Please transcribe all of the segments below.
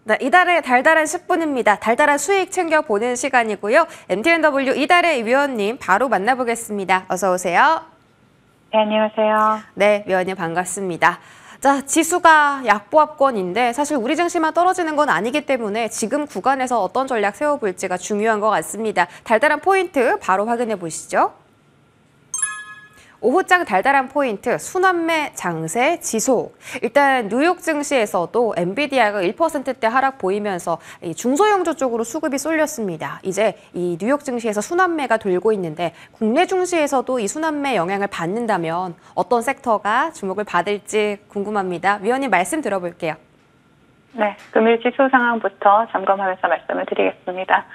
네, 이달의 달달한 10분입니다. 달달한 수익 챙겨보는 시간이고요. MTNW 이달의 위원님 바로 만나보겠습니다. 어서 오세요. 네, 안녕하세요. 네, 위원님 반갑습니다. 자, 지수가 약보합권인데 사실 우리 증시만 떨어지는 건 아니기 때문에 지금 구간에서 어떤 전략 세워볼지가 중요한 것 같습니다. 달달한 포인트 바로 확인해 보시죠. 오후장 달달한 포인트, 순환매 장세 지속. 일단 뉴욕 증시에서도 엔비디아가 1%대 하락 보이면서 중소형주 쪽으로 수급이 쏠렸습니다. 이제 이 뉴욕 증시에서 순환매가 돌고 있는데 국내 증시에서도 이 순환매 영향을 받는다면 어떤 섹터가 주목을 받을지 궁금합니다. 위원님 말씀 들어볼게요. 네, 금일 지수 상황부터 점검하면서 말씀을 드리겠습니다.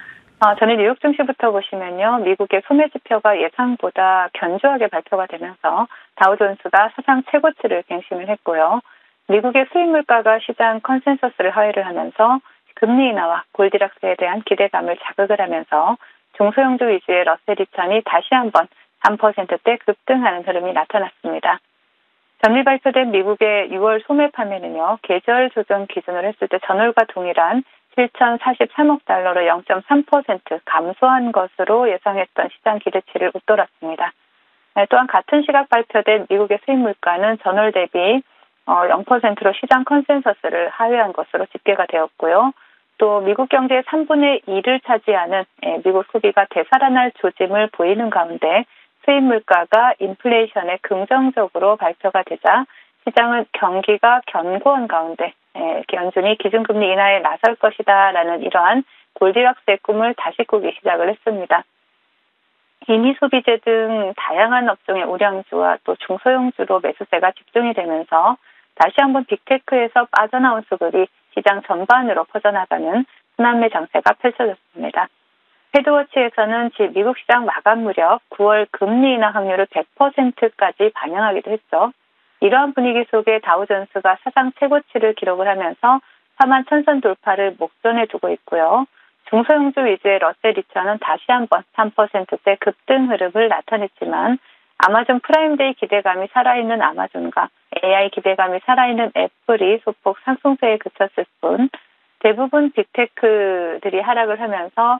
저는 뉴욕 증시부터 보시면요. 미국의 소매 지표가 예상보다 견조하게 발표가 되면서 다우존스가 사상 최고치를 갱신을 했고요. 미국의 수입 물가가 시장 컨센서스를 하회를 하면서 금리 인하와 골디락스에 대한 기대감을 자극을 하면서 중소형주 위주의 러셀 2000이 다시 한번 3%대 급등하는 흐름이 나타났습니다. 전일 발표된 미국의 6월 소매 판매는요. 계절 조정 기준으로 했을 때 전월과 동일한 7,043억 달러로 0.3% 감소한 것으로 예상했던 시장 기대치를 웃돌았습니다. 또한 같은 시각 발표된 미국의 수입 물가는 전월 대비 0%로 시장 컨센서스를 하회한 것으로 집계가 되었고요. 또 미국 경제의 3분의 2를 차지하는 미국 소비가 되살아날 조짐을 보이는 가운데 수입 물가가 인플레이션에 긍정적으로 발표가 되자 시장은 경기가 견고한 가운데 연준이 기준금리 인하에 나설 것이다라는 이러한 골디락스의 꿈을 다시 꾸기 시작을 했습니다. 기미 소비재 등 다양한 업종의 우량주와 또 중소형주로 매수세가 집중이 되면서 다시 한번 빅테크에서 빠져나온 수급이 시장 전반으로 퍼져나가는 순환매 장세가 펼쳐졌습니다. 헤드워치에서는 미국 시장 마감 무렵 9월 금리 인하 확률을 100%까지 반영하기도 했죠. 이러한 분위기 속에 다우존스가 사상 최고치를 기록을 하면서 4만 1000선 돌파를 목전에 두고 있고요. 중소형주 위주의 러셀 2000은 다시 한번 3%대 급등 흐름을 나타냈지만 아마존 프라임데이 기대감이 살아있는 아마존과 AI 기대감이 살아있는 애플이 소폭 상승세에 그쳤을 뿐 대부분 빅테크들이 하락을 하면서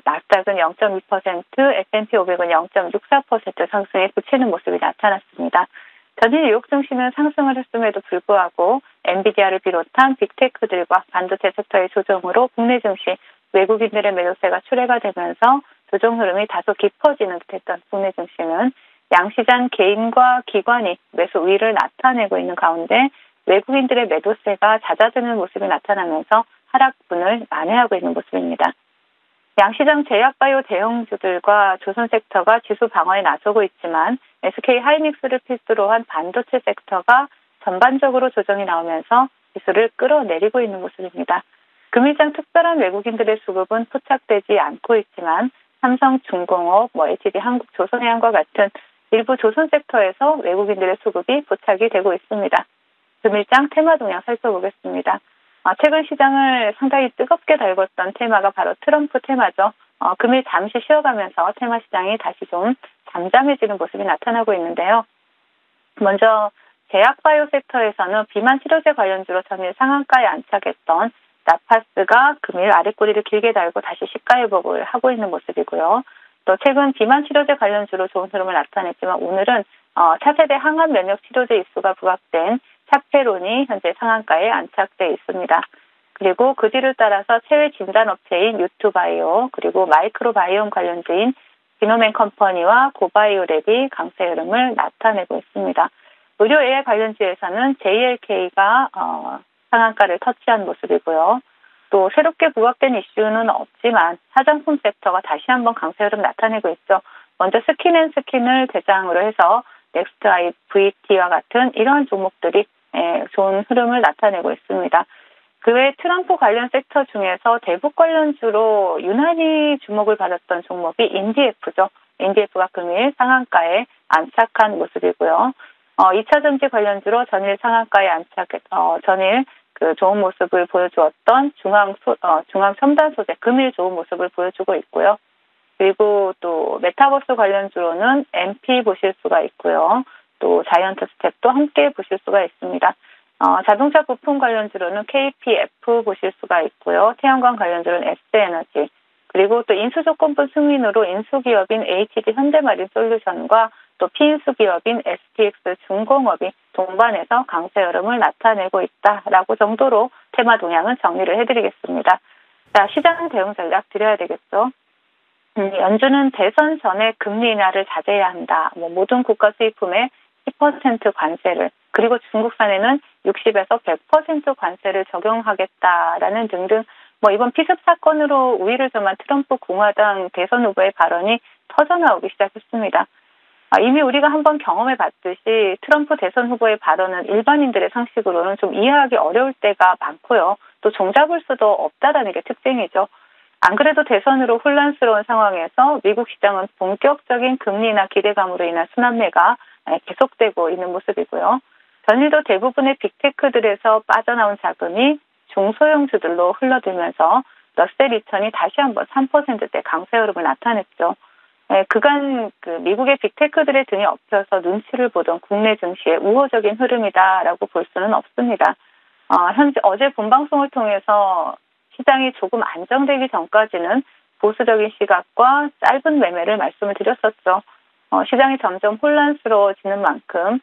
나스닥은 0.2%, S&P 500은 0.64% 상승에 그치는 모습이 나타났습니다. 전일 뉴욕 증시는 상승을 했음에도 불구하고 엔비디아를 비롯한 빅테크들과 반도체 섹터의 조정으로 국내 증시 외국인들의 매도세가 출회가 되면서 조정 흐름이 다소 깊어지는 듯했던 국내 증시는 양시장 개인과 기관이 매수 우위를 나타내고 있는 가운데 외국인들의 매도세가 잦아드는 모습이 나타나면서 하락분을 만회하고 있는 모습입니다. 양시장 제약바이오 대형주들과 조선 섹터가 지수 방어에 나서고 있지만 SK 하이닉스를 필두로 한 반도체 섹터가 전반적으로 조정이 나오면서 지수를 끌어내리고 있는 모습입니다. 금일장 특별한 외국인들의 수급은 포착되지 않고 있지만 삼성중공업, LG 한국조선해양과 같은 일부 조선 섹터에서 외국인들의 수급이 포착이 되고 있습니다. 금일장 테마 동향 살펴보겠습니다. 최근 시장을 상당히 뜨겁게 달궜던 테마가 바로 트럼프 테마죠. 금일 잠시 쉬어가면서 테마 시장이 다시 좀 잠잠해지는 모습이 나타나고 있는데요. 먼저 제약바이오 섹터에서는 비만 치료제 관련주로 전일 상한가에 안착했던 나파스가 금일 아랫꼬리를 길게 달고 다시 시가 회복을 하고 있는 모습이고요. 또 최근 비만 치료제 관련주로 좋은 흐름을 나타냈지만 오늘은 차세대 항암 면역 치료제 입수가 부각된 샤페론이 현재 상한가에 안착돼 있습니다. 그리고 그 뒤를 따라서 체외 진단업체인 유투바이오 그리고 마이크로바이옴 관련주인 비노멘 컴퍼니와 고바이오랩이 강세 흐름을 나타내고 있습니다. 의료 AI 관련주에서는 JLK가 상한가를 터치한 모습이고요. 또 새롭게 부각된 이슈는 없지만 화장품 섹터가 다시 한번 강세 흐름 나타내고 있죠. 먼저 스킨앤스킨을 대상으로 해서 넥스트아이, VT와 같은 이러한 종목들이 좋은 흐름을 나타내고 있습니다. 그 외 트럼프 관련 sek터 중에서 대북 관련주로 유난히 주목을 받았던 종목이 인디에프죠. 인디에프가 금일 상한가에 안착한 모습이고요. 2차 전지 관련주로 전일 상한가에 전일 그 좋은 모습을 보여주었던 중앙 첨단 소재 금일 좋은 모습을 보여주고 있고요. 그리고 또 메타버스 관련주로는 MP 보실 수가 있고요. 또 자이언트 스텝도 함께 보실 수가 있습니다. 자동차 부품 관련주로는 KPF 보실 수가 있고요. 태양광 관련주로는 S에너지, 그리고 또 인수조건부 승인으로 인수기업인 HD 현대마린 솔루션과 또 피인수기업인 STX 중공업이 동반해서 강세 흐름을 나타내고 있다라고 정도로 테마 동향은 정리를 해드리겠습니다. 자, 시장 대응 전략 드려야 되겠죠. 연준은 대선 전에 금리 인하를 자제해야 한다. 모든 국가 수입품에 10% 관세를, 그리고 중국산에는 60에서 100% 관세를 적용하겠다라는 등등 이번 피습 사건으로 우위를 점한 트럼프 공화당 대선 후보의 발언이 터져나오기 시작했습니다. 이미 우리가 한번 경험해 봤듯이 트럼프 대선 후보의 발언은 일반인들의 상식으로는 좀 이해하기 어려울 때가 많고요. 또 종잡을 수도 없다라는 게 특징이죠. 안 그래도 대선으로 혼란스러운 상황에서 미국 시장은 본격적인 금리 인하 기대감으로 인한 순환매가 계속되고 있는 모습이고요. 전일도 대부분의 빅테크들에서 빠져나온 자금이 중소형주들로 흘러들면서 러셀 2000이 다시 한번 3%대 강세 흐름을 나타냈죠. 그간 미국의 빅테크들의 등에 엎여서 눈치를 보던 국내 증시의 우호적인 흐름이다라고 볼 수는 없습니다. 어제 본방송을 통해서 시장이 조금 안정되기 전까지는 보수적인 시각과 짧은 매매를 말씀을 드렸었죠. 시장이 점점 혼란스러워지는 만큼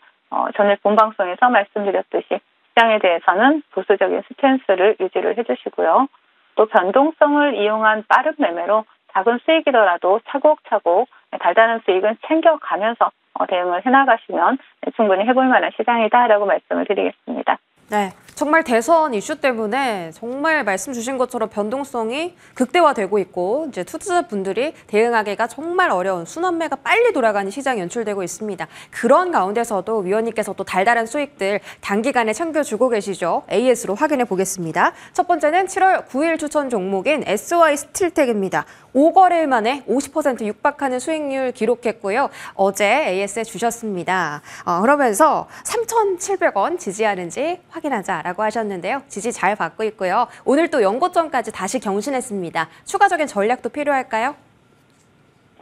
전일 본방송에서 말씀드렸듯이 시장에 대해서는 보수적인 스탠스를 유지를 해주시고요. 또 변동성을 이용한 빠른 매매로 작은 수익이더라도 차곡차곡 달달한 수익은 챙겨가면서 대응을 해나가시면 충분히 해볼 만한 시장이다라고 말씀을 드리겠습니다. 네, 정말 대선 이슈 때문에 정말 말씀 주신 것처럼 변동성이 극대화되고 있고 이제 투자자분들이 대응하기가 정말 어려운 순환매가 빨리 돌아가는 시장이 연출되고 있습니다. 그런 가운데서도 위원님께서 또 달달한 수익들 단기간에 챙겨주고 계시죠. AS로 확인해 보겠습니다. 첫 번째는 7월 9일 추천 종목인 SY스틸텍입니다. 5거래일 만에 50% 육박하는 수익률 기록했고요. 어제 AS에 주셨습니다. 그러면서 3,700원 지지하는지 확인하자라고 하셨는데요. 지지 잘 받고 있고요. 오늘 또 연고점까지 다시 경신했습니다. 추가적인 전략도 필요할까요?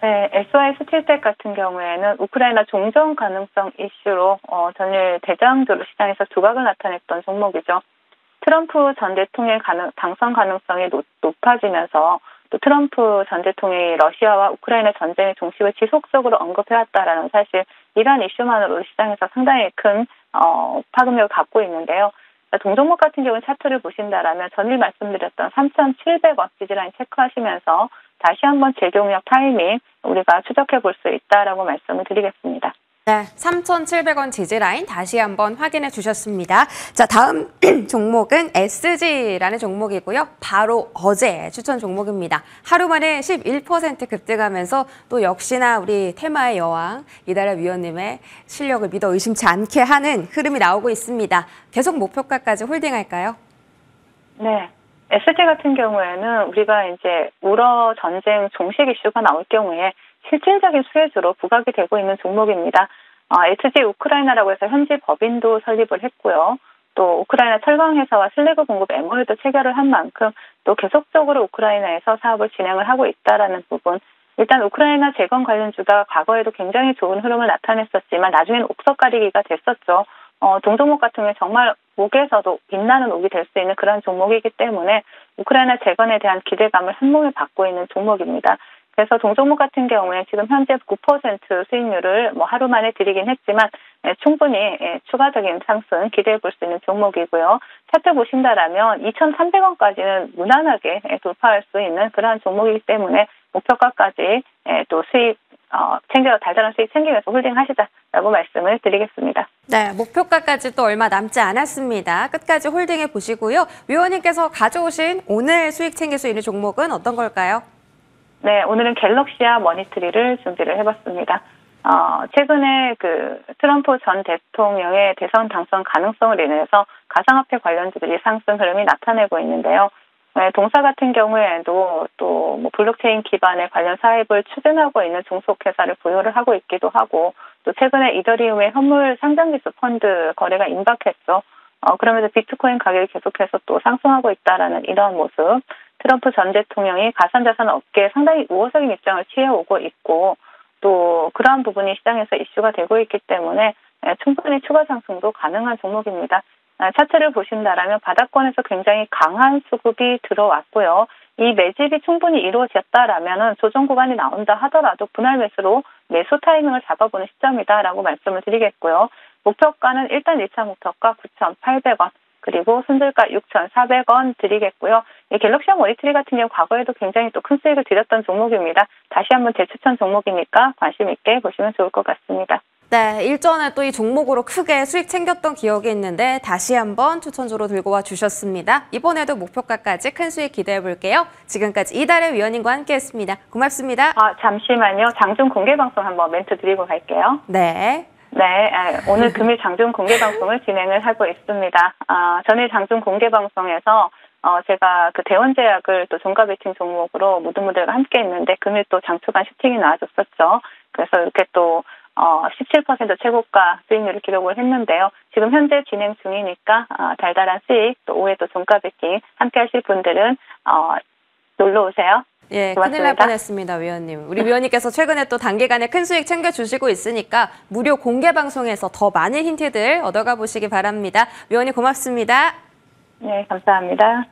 네, SY스틸텍 같은 경우에는 우크라이나 종전 가능성 이슈로 전일 대장주로 시장에서 두각을 나타냈던 종목이죠. 트럼프 전 대통령 당선 가능성이 높아지면서 또 트럼프 전 대통령이 러시아와 우크라이나 전쟁의 종식을 지속적으로 언급해왔다라는 사실, 이러한 이슈만으로도 시장에서 상당히 큰 파급력을 갖고 있는데요. 동종목 같은 경우는 차트를 보신다라면 전일 말씀드렸던 3,700원 지지라인 체크하시면서 다시 한번 재경력 타이밍 우리가 추적해 볼 수 있다라고 말씀을 드리겠습니다. 네, 3,700원 지지라인 다시 한번 확인해 주셨습니다. 자, 다음 종목은 SG라는 종목이고요. 바로 어제 추천 종목입니다. 하루 만에 11% 급등하면서 또 역시나 우리 테마의 여왕 이달아 위원님의 실력을 믿어 의심치 않게 하는 흐름이 나오고 있습니다. 계속 목표가까지 홀딩할까요? 네. SG 같은 경우에는 우리가 이제 우러 전쟁 종식 이슈가 나올 경우에 실질적인 수혜주로 부각이 되고 있는 종목입니다. SG 우크라이나라고 해서 현지 법인도 설립을 했고요. 또 우크라이나 철강회사와 슬래그 공급 MOU도 체결을 한 만큼 또 계속적으로 우크라이나에서 사업을 진행을 하고 있다라는 부분. 일단 우크라이나 재건 관련주가 과거에도 굉장히 좋은 흐름을 나타냈었지만 나중에는 옥석 가리기가 됐었죠. 동종목 같은 경우에 정말 옥에서도 빛나는 옥이 될 수 있는 그런 종목이기 때문에 우크라이나 재건에 대한 기대감을 한몸에 받고 있는 종목입니다. 그래서 동종목 같은 경우에 지금 현재 9% 수익률을 하루 만에 드리긴 했지만 충분히 추가적인 상승 기대해 볼 수 있는 종목이고요. 차트 보신다라면 2,300원까지는 무난하게 돌파할 수 있는 그러한 종목이기 때문에 목표가까지 또 수익 달달한 수익 챙기면서 홀딩하시자라고 말씀을 드리겠습니다. 네, 목표가까지 또 얼마 남지 않았습니다. 끝까지 홀딩해 보시고요. 위원님께서 가져오신 오늘 수익 챙길 수 있는 종목은 어떤 걸까요? 네, 오늘은 갤럭시아 머니트리를 준비를 해봤습니다. 최근에 트럼프 전 대통령의 대선 당선 가능성을 인해서 가상화폐 관련주들이 상승 흐름이 나타내고 있는데요. 동사 같은 경우에도 또 블록체인 기반의 관련 사업을 추진하고 있는 종속회사를 보유를 하고 있기도 하고, 또 최근에 이더리움의 현물 상장기수 펀드 거래가 임박했죠. 그러면서 비트코인 가격이 계속해서 또 상승하고 있다라는 이러한 모습. 트럼프 전 대통령이 가상자산 업계에 상당히 우호적인 입장을 취해오고 있고, 또 그러한 부분이 시장에서 이슈가 되고 있기 때문에 충분히 추가 상승도 가능한 종목입니다. 차트를 보신다라면 바닥권에서 굉장히 강한 수급이 들어왔고요. 이 매집이 충분히 이루어졌다라면 조정 구간이 나온다 하더라도 분할 매수로 매수 타이밍을 잡아보는 시점이다라고 말씀을 드리겠고요. 목표가는 일단 1차 목표가 9,800원. 그리고 손절가 6,400원 드리겠고요. 이 갤럭시형 머니트리 같은 경우 과거에도 굉장히 또 큰 수익을 드렸던 종목입니다. 다시 한번 재추천 종목이니까 관심 있게 보시면 좋을 것 같습니다. 네, 일전에 또 이 종목으로 크게 수익 챙겼던 기억이 있는데 다시 한번 추천주로 들고 와 주셨습니다. 이번에도 목표가까지 큰 수익 기대해 볼게요. 지금까지 이달의 위원님과 함께했습니다. 고맙습니다. 잠시만요. 장중 공개 방송 한번 멘트 드리고 갈게요. 네. 네, 오늘 금일 장중 공개 방송을 진행을 하고 있습니다. 전일 장중 공개 방송에서 제가 그 대원제약을 또 종가 베팅 종목으로 모든 분들과 함께 했는데 금일 또 장초반 슈팅이 나와줬었죠. 그래서 이렇게 또 17% 최고가 수익률을 기록을 했는데요. 지금 현재 진행 중이니까 달달한 수익, 또 올해 또 종가 베팅 함께 하실 분들은 놀러 오세요. 예, 고맙습니다. 큰일 날 뻔했습니다, 위원님. 우리 위원님께서 최근에 또 단기간에 큰 수익 챙겨주시고 있으니까 무료 공개 방송에서 더 많은 힌트들 얻어가 보시기 바랍니다. 위원님 고맙습니다. 네, 감사합니다.